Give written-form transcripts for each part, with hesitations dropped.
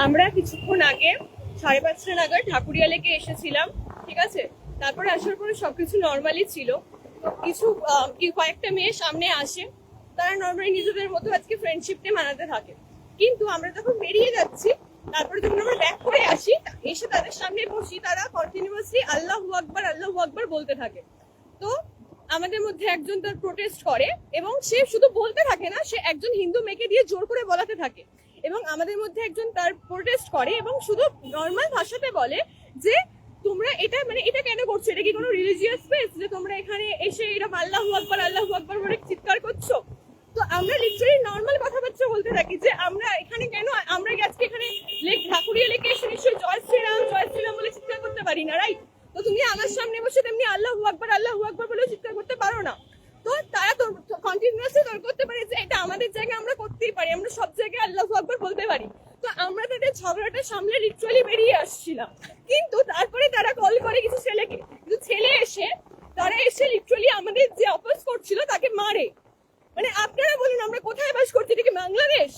আমরা কিছুক্ষণ আগে 5:30 নাগাদ ঠাকুরিয়া লেকে এসেছিলাম, ঠিক আছে। তারপরে আসার পরে সবকিছু নর্মালি ছিল। তো কিছু কয়েকটা মেয়ে সামনে আসে, তারা নর্মালি নিজেদের মতো আজকে ফ্রেন্ডশিপটা মানাতে থাকে। কিন্তু আমরা যখন বেরিয়ে যাচ্ছি, তারপরে যখন আমরা ব্যাক করে আসি, এসে তাদের সামনে বসি, তারা কন্টিনিউয়াসলি আল্লাহু আকবার বলতে থাকে। তো আমাদের মধ্যে একজন তার প্রোটেস্ট করে, এবং সে শুধু বলতে থাকে না, সে একজন হিন্দু মেয়েকে দিয়ে জোর করে বলাতে থাকে। এবং আমাদের মধ্যে একজন তার প্রোটেস্ট করে এবং শুধু নর্মাল ভাষাতে বলে যে তোমরা এটা এটা কেন করছো, এটা কি কোনো রিলিজিয়াস স্পেস যে তোমরা এখানে এসে এরকম আল্লাহু আকবার বলে চিৎকার করছো? তো আমরা লিটারালি নর্মাল কথাবার্তা বলতে থাকি যে আমরা এখানে কেন, আমরা আজকে এখানে ঠাকুরিয়া লেকে এসে নিশ্চয়ই জয় শ্রীরাম বলে চিৎকার করতে পারি না, রাইট? তো তুমি আমার সামনে বসে তেমনি আল্লাহু আকবার বলে চিৎকার করতে পারো না। তো তারা তো কন্টিনিউয়াসলি তর্ক করতে পারে যে এটা আমাদের জায়গায় আমরা করতেই পারি, আমরা সব জায়গায় আল্লাহু আকবার বলতে পারি। তো আমরা তাদের ঝগড়াটা সামলে লিটারালি বেরিয়ে আসছিলাম। কিন্তু তারপরে তারা কল করে কিছু ছেলেকে, কিন্তু ছেলে এসে তারা এসে লিটারালি আমাদের যে অপোজ করছিল তাকে মারে। মানে আপনারা বলুন, আমরা কোথায় বাস করছি? এটা কি বাংলাদেশ?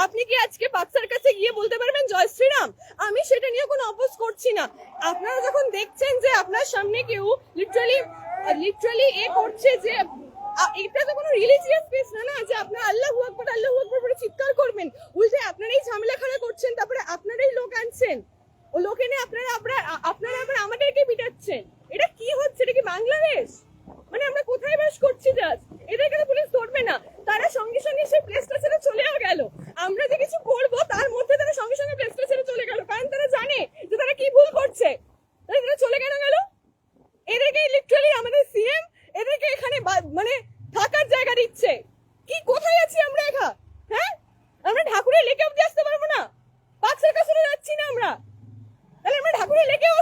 আপনি কি আজকে বাচ্চার কাছে গিয়ে বলতে পারবেন জয় শ্রীরাম? আমি সেটা নিয়ে কোনো অপোজ করছি না। আপনারা যখন দেখছেন যে আপনার সামনে কেউ লিটারালি এ করছে, যে এটা তো কোনো রিলিজিয়াস প্লেস না, না যে আপনারা আল্লাহু আকবার বলে চিৎকার করবেন। উল্টে আপনারাই ঝামেলাখানা করছেন, তারপরে আপনারাই লোক আনছেন, ও লোক এনে আপনারা আবার আমাদেরকে পিটাচ্ছেন। এটা কি হচ্ছে? এটা কি বাংলাদেশ? মানে আমরা কোথায় বাস করছি? জাস্ট এদেরকে তো পুলিশ ধরবে না, তারা সঙ্গে সঙ্গে সেই প্লেসটা ছেড়ে চলেও গেল। আমরা যে কিছু করবো তার মধ্যে তারা সঙ্গে সঙ্গে প্লেসটা ছেড়ে চলে গেল, কারণ তারা জানে যে তারা কি ভুল করছে। তারা চলে কেন গেল? এদেরকে লিটারালি আমাদের সিএম এদেরকে এখানে মানে থাকার জায়গা দিচ্ছে। কি কোথায় আছি আমরা একা? হ্যাঁ, আমরা ঠাকুরের লেকে অব্দি আসতে পারবো না? পার্ক সার্কাসে যাচ্ছি না আমরা? তাহলে আমরা ঠাকুরের লেকেও